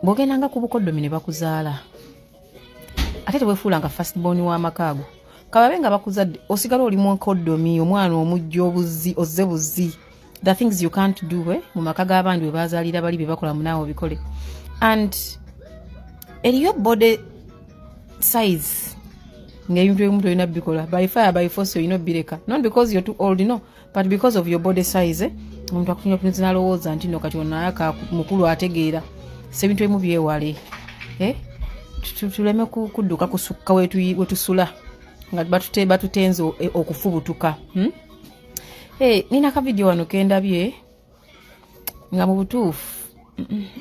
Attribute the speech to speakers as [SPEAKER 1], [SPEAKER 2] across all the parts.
[SPEAKER 1] bwogendanga ku bukoddomi ne bakuzaala ate tebwefuulanga first born wa makaago kababe nga bakuzadde osigala oli mukoddomi omwana omujja obuzi ozze buzi the things you can't do mu maka g'abandi bwe bazaalira bali bye bakola munaawo bikole and eriyo body size ng'ebintu ebimu tolina bikola by fire by force olina bireka not because you're too old no but because of your body size omuntu akutunya kunzi nalowooza nti no kati onayaka mukulu ategeera sebintu ebimu byewale tuleme kudduka kusukka wetusula nga batutenze okufubutuka nina ka video wano kendabye nga mu butuufu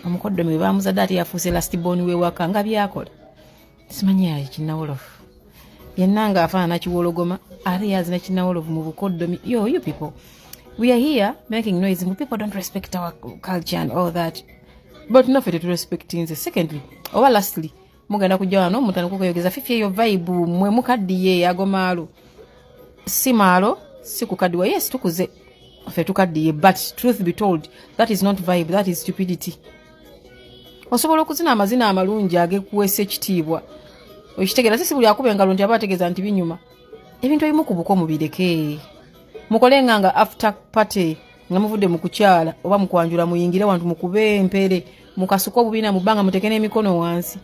[SPEAKER 1] omukoddomi we bamuzadde ate yafuuse last born we waka nga byakola simanyi yayi kinnawolofu yenna nga afaanana kiwologoma ate yazina kinnawolofu mu bukoddomi you people we are here making noise people don't respect our culture and all that but no fete to respect nze secondly oba lastly mugenda kujja wano mutana kukuyogeza fifi eyo vibe mwe mukaddiye agomaalo si maalo si kukaddiwa yes tukuze fe tukaddiye but truth be told that is not vibe, that is stupidity. Osobola okuzina amazina amalungi agekuwesa ekitiibwa okitegera sisi buli akuba engalo nti aba ategeeza nti binyuma ebintu ebimu ku buko mubireke mukole nganga after party nga muvudde mu kukyala oba mu kwanjula muyingire wantu mukube empere mukasuka obubina mu bbanga mutekene emikono wansi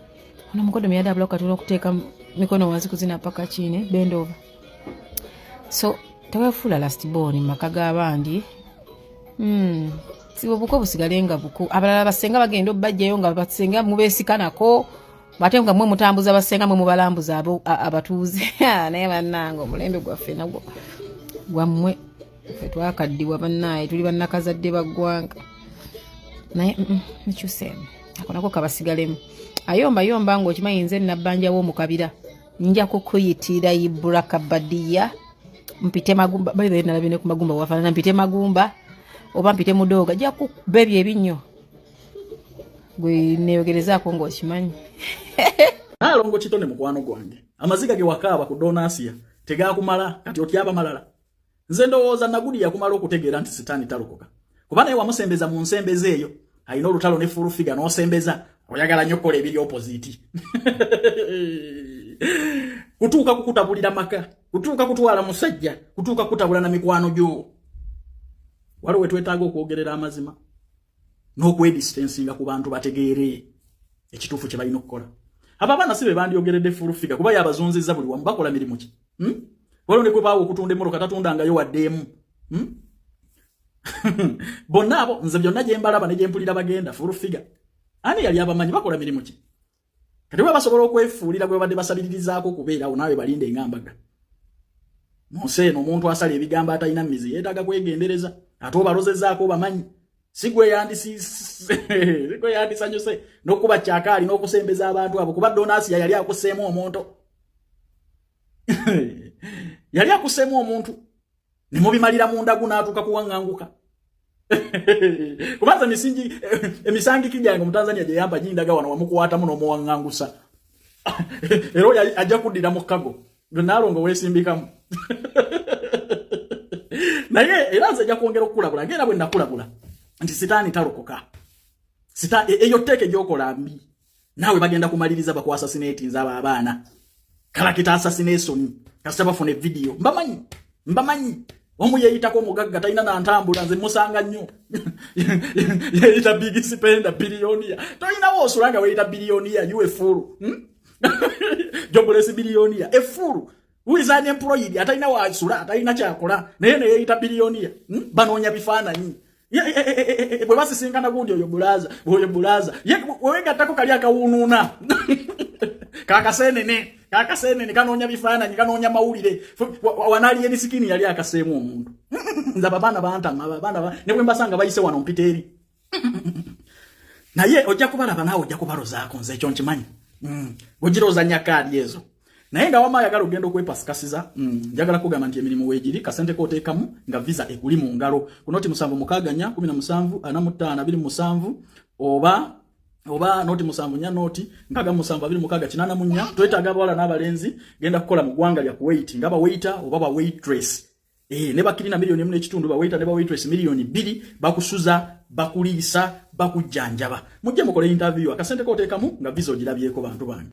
[SPEAKER 1] ono mukoddomi yadde abula katono okuteeka mikono wansi kuzina paka kine bend over so tewefuula last born maka g'abandi sibo buko busigalenga buko abalala basenga bagenda obajjayo nga basenga mubeesikanako bate nga mwe mutambuza basenga mwe mubalambuza abo abatuuze naye bannange omulembe gwaffe nagwo gwammwe ffe twakaddiwa bannaye tuli bannakazadde baggwanga naye nikyusemu ako nako kabasigalemu ayomba ng'okimanyi nze nabbanja w'omukabira nja kukuyitira Ibraka Badiya mpite magumba bayi nalabye ne ku magumba wafaana mpite magumba oba mpite mudoga ja ku bebi ebinyo gwe neyogerezaako ng'okimanyi
[SPEAKER 2] alongo kitone mukwano gwange amaziga ge wakaaba ku Donasia tegaakumala kati otyaba malala nze ndowooza nagudi yakumala okutegeera nti sitaani talokoka kuba naye wamusembeza mu nsembeza eyo ayina olutalo ne full figure n'osembeza oyagala nnyo kola ebiri opposite kutuuka kukutabulira maka kutuuka kutwala musajja kutuuka kutabula na mikwano gyo waliwo twetaaga okwogerera amazima n'okwedistancinga ku bantu bategeere ekituufu kye balina okukola abo abaana si be bandyogeredde full figure kuba yabazunzizza buli wamu bakola mirimu ki waliwo ne kwe baawo okutunda emmoloka tatundangayo waddeemu bonna abo nze byonna gye mbalaba ne gye mpulira bagenda full figure ani yali abamanyi bakola mirimu ki kati bwe basobola okwefuulira gwe badde basabiririzaako okubeerawo naawe balinde engambaga munsi eno omuntu asala ebigambo atalina mizi yeetaaga kwegendereza ate obalozezaako bamanyi sigwe yandisanyuse n'okuba kyakaali n'okusembeza abantu abo kuba Donasia yali akuseemu omuntu yali akuseemu omuntu ne mubimalira munda gunaatuuka kuwaŋŋanguka kubanza emisangi kijjange mu Tanzania gye yamba gindaga wano wamukwatamu n'omuwaŋŋangusa era ajja kuddira mu kago naalongo weesimbikamu naye era nze ajja kwongera okukulabula ngera bwe nakulabula nti sitaani talokoka eyo tteeke gy'okola mbi naawe bagenda kumaliriza bakwasasineeti nze abo abaana kalakita assassination kasita bafuna evidiyo mbamanyi omu yeeyitako omugagga talina nantambula nze musanga nnyo yeeyita big spender biliyoniya tolinawo osula nga weeyita biliyoniya you a fool jobless biliyoniya a fool who is unemployed atalina wasula atalina kyakola naye ne yeeyita biliyoniya banoonya bifaananyi bwe basisinkana gundi oyo bulaza wewegattako kali akawunuuna kakasenene kanoonya bifaananyi kanoonya mawulire wanaaliye nisikini yali akaseemu omuntu nze ababaana bantama ne bwe mbasanga bayise wano mpita eri naye ojja kubalaba naawe ojja kubalozaako nze ekyo nkimanyi ogirooza nyakaali ezo naye nga wama ayagala ogenda okwepasikasiza njagala kugamba nti emirimu weegiri kasente kooteekamu nga visa ekuli mu ngalo kunoti 7 17 45 27 oba noti 7 noti 6 twetaaga abawala n'abalenzi genda kukola mu ggwanga lya Kuwait nga abawaiter oba ba waitress ne bakirina milioni 1.5 bawaita ne bawaitress milioni 2 bakusuza bakulisa bakujjanjaba mujje mukole interview akasente ko tekamu nga visa ogirabyeko bantu bange